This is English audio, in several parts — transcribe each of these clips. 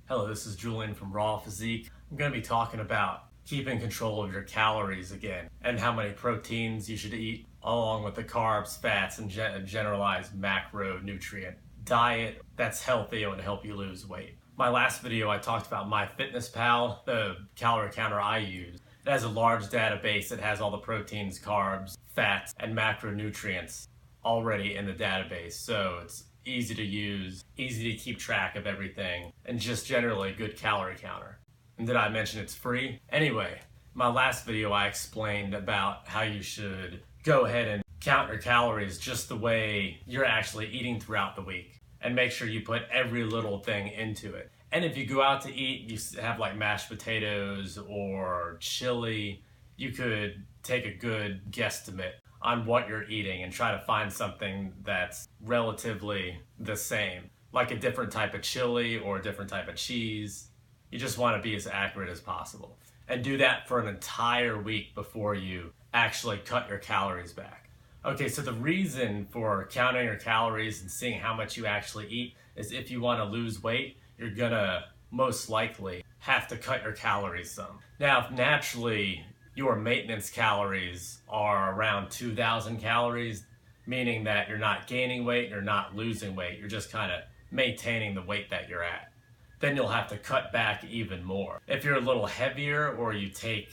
Hello, this is Julian from RawPhysique. I'm going to be talking about keeping control of your calories again and how many proteins you should eat, along with the carbs, fats, and a generalized macronutrient diet that's healthy and will help you lose weight. My last video I talked about MyFitnessPal, the calorie counter I use. It has a large database that has all the proteins, carbs, fats, and macronutrients already in the database, so it's easy to use, easy to keep track of everything, and just generally a good calorie counter. And did I mention it's free? Anyway, my last video I explained about how you should go ahead and count your calories just the way you're actually eating throughout the week, and make sure you put every little thing into it. And if you go out to eat, you have like mashed potatoes or chili, you could take a good guesstimate on what you're eating and try to find something that's relatively the same, like a different type of chili or a different type of cheese. You just want to be as accurate as possible. And do that for an entire week before you actually cut your calories back. Okay, so the reason for counting your calories and seeing how much you actually eat is if you want to lose weight, you're gonna most likely have to cut your calories some. Now, if naturally your maintenance calories are around 2,000 calories, meaning that you're not gaining weight, you're not losing weight, you're just kind of maintaining the weight that you're at, then you'll have to cut back even more. If you're a little heavier or you take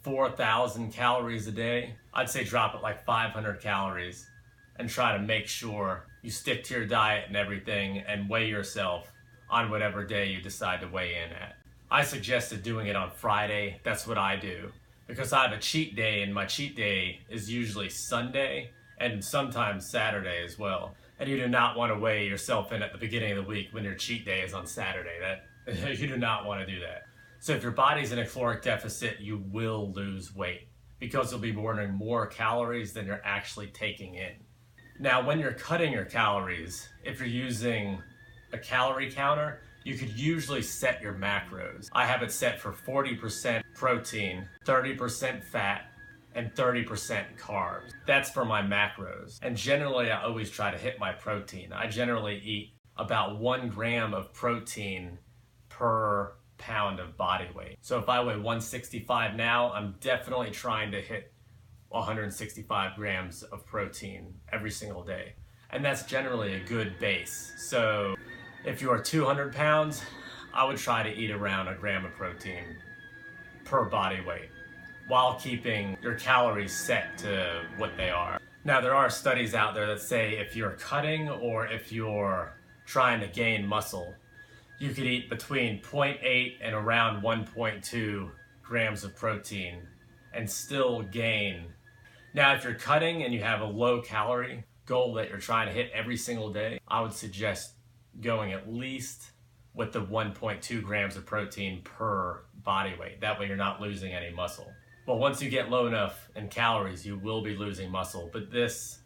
4,000 calories a day, I'd say drop it like 500 calories and try to make sure you stick to your diet and everything and weigh yourself on whatever day you decide to weigh in at. I suggested doing it on Friday. That's what I do, because I have a cheat day, and my cheat day is usually Sunday and sometimes Saturday as well. And you do not want to weigh yourself in at the beginning of the week when your cheat day is on Saturday. You do not want to do that. So if your body's in a caloric deficit, you will lose weight because you'll be burning more calories than you're actually taking in. Now, when you're cutting your calories, if you're using a calorie counter, you could usually set your macros. I have it set for 40% protein, 30% fat, and 30% carbs. That's for my macros. And generally, I always try to hit my protein. I generally eat about 1 gram of protein per pound of body weight. So if I weigh 165 now, I'm definitely trying to hit 165 grams of protein every single day. And that's generally a good base. So if you are 200 pounds, I would try to eat around 1 gram of protein per body weight while keeping your calories set to what they are. Now, there are studies out there that say if you're cutting or if you're trying to gain muscle, you could eat between 0.8 and around 1.2 grams of protein and still gain. Now, if you're cutting and you have a low calorie goal that you're trying to hit every single day, I would suggest going at least with the 1.2 grams of protein per body weight. That way you're not losing any muscle. Well, once you get low enough in calories, you will be losing muscle, but this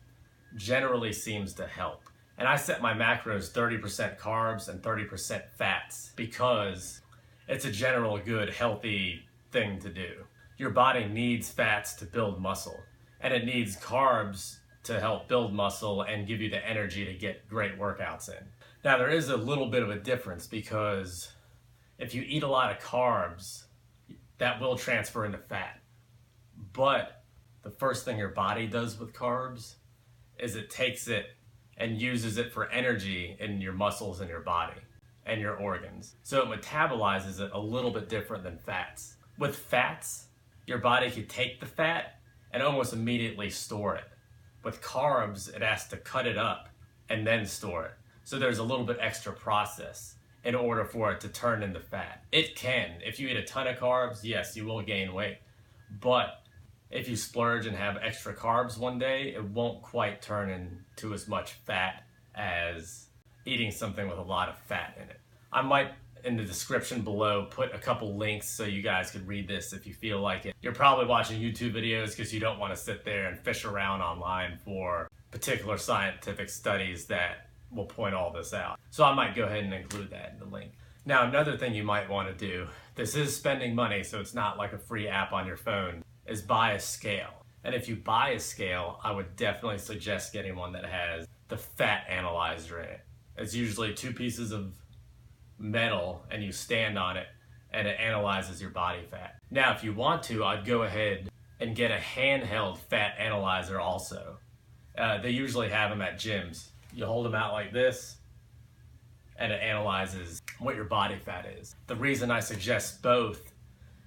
generally seems to help. And I set my macros 30% carbs and 30% fats because it's a general good, healthy thing to do. Your body needs fats to build muscle, and it needs carbs to help build muscle and give you the energy to get great workouts in. Now, there is a little bit of a difference because if you eat a lot of carbs, that will transfer into fat. But the first thing your body does with carbs is it takes it and uses it for energy in your muscles and your body and your organs. So it metabolizes it a little bit different than fats. With fats, your body could take the fat and almost immediately store it. With carbs, it has to cut it up and then store it. So there's a little bit extra process in order for it to turn into fat. It can. If you eat a ton of carbs, yes, you will gain weight. But if you splurge and have extra carbs one day, it won't quite turn into as much fat as eating something with a lot of fat in it. I might, in the description below, put a couple links so you guys could read this if you feel like it. You're probably watching YouTube videos because you don't want to sit there and fish around online for particular scientific studies that will point all this out. So I might go ahead and include that in the link. Now, another thing you might want to do, this is spending money, so it's not like a free app on your phone, is buy a scale. And if you buy a scale, I would definitely suggest getting one that has the fat analyzer in it. It's usually two pieces of metal and you stand on it and it analyzes your body fat. Now, if you want to, I'd go ahead and get a handheld fat analyzer also. They usually have them at gyms. You hold them out like this and it analyzes what your body fat is. The reason I suggest both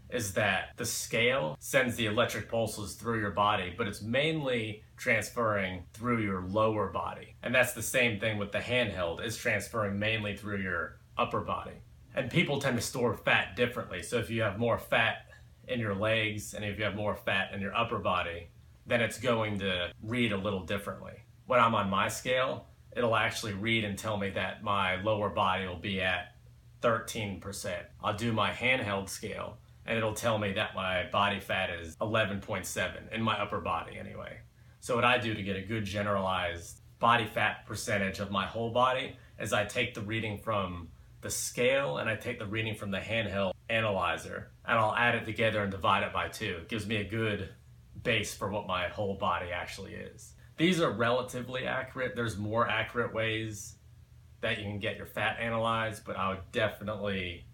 is that the scale sends the electric pulses through your body, but it's mainly transferring through your lower body. And that's the same thing with the handheld, it's transferring mainly through your upper body. And people tend to store fat differently. So if you have more fat in your legs and if you have more fat in your upper body, then it's going to read a little differently. When I'm on my scale, it'll actually read and tell me that my lower body will be at 13%. I'll do my handheld scale and it'll tell me that my body fat is 11.7 in my upper body anyway. So what I do to get a good generalized body fat percentage of my whole body is I take the reading from the scale and I take the reading from the handheld analyzer and I'll add it together and divide it by 2. It gives me a good base for what my whole body actually is. These are relatively accurate. There's more accurate ways that you can get your fat analyzed, but I would definitely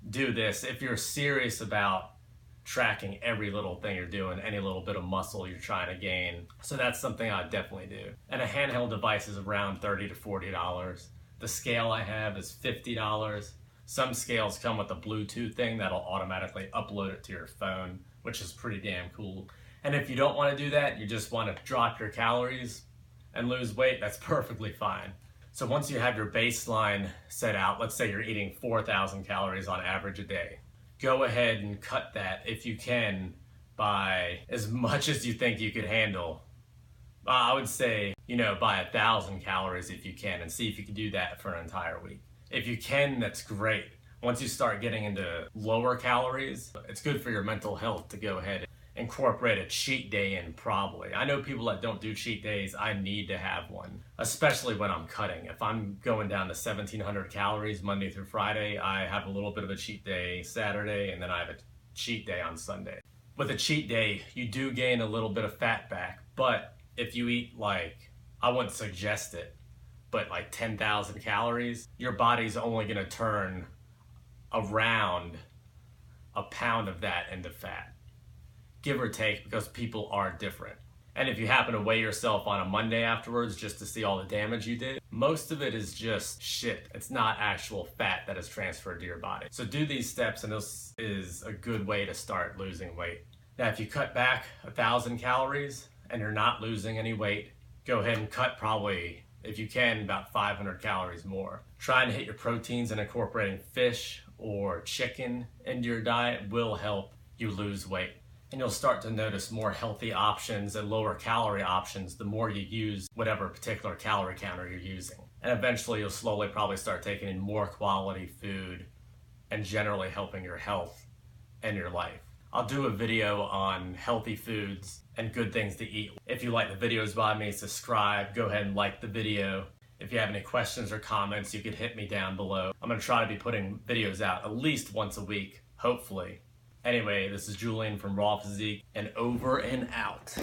do this if you're serious about tracking every little thing you're doing, any little bit of muscle you're trying to gain. So that's something I'd definitely do. And a handheld device is around $30 to $40. The scale I have is $50. Some scales come with a Bluetooth thing that'll automatically upload it to your phone, which is pretty damn cool. And if you don't want to do that, you just want to drop your calories and lose weight, that's perfectly fine. So once you have your baseline set out, let's say you're eating 4,000 calories on average a day, go ahead and cut that if you can by as much as you think you could handle. I would say, by 1,000 calories if you can, and see if you can do that for an entire week. If you can, that's great. Once you start getting into lower calories, it's good for your mental health to go ahead and incorporate a cheat day in probably. I know people that don't do cheat days. I need to have one, especially when I'm cutting. If I'm going down to 1,700 calories Monday through Friday, I have a little bit of a cheat day Saturday, and then I have a cheat day on Sunday. With a cheat day, you do gain a little bit of fat back, but if you eat I wouldn't suggest it, but 10,000 calories, your body's only gonna turn around a pound of that into fat, give or take, because people are different. And if you happen to weigh yourself on a Monday afterwards just to see all the damage you did, most of it is just shit. It's not actual fat that is transferred to your body. So do these steps and this is a good way to start losing weight. Now, if you cut back 1,000 calories and you're not losing any weight, go ahead and cut probably, if you can, about 500 calories more. Trying to hit your proteins and incorporating fish or chicken into your diet will help you lose weight. And you'll start to notice more healthy options and lower calorie options the more you use whatever particular calorie counter you're using. And eventually you'll slowly probably start taking in more quality food and generally helping your health and your life. I'll do a video on healthy foods and good things to eat. If you like the videos by me, subscribe, go ahead and like the video. If you have any questions or comments, you can hit me down below. I'm gonna try to be putting videos out at least once a week, hopefully. Anyway, this is Julian from RawPhysique, and over and out.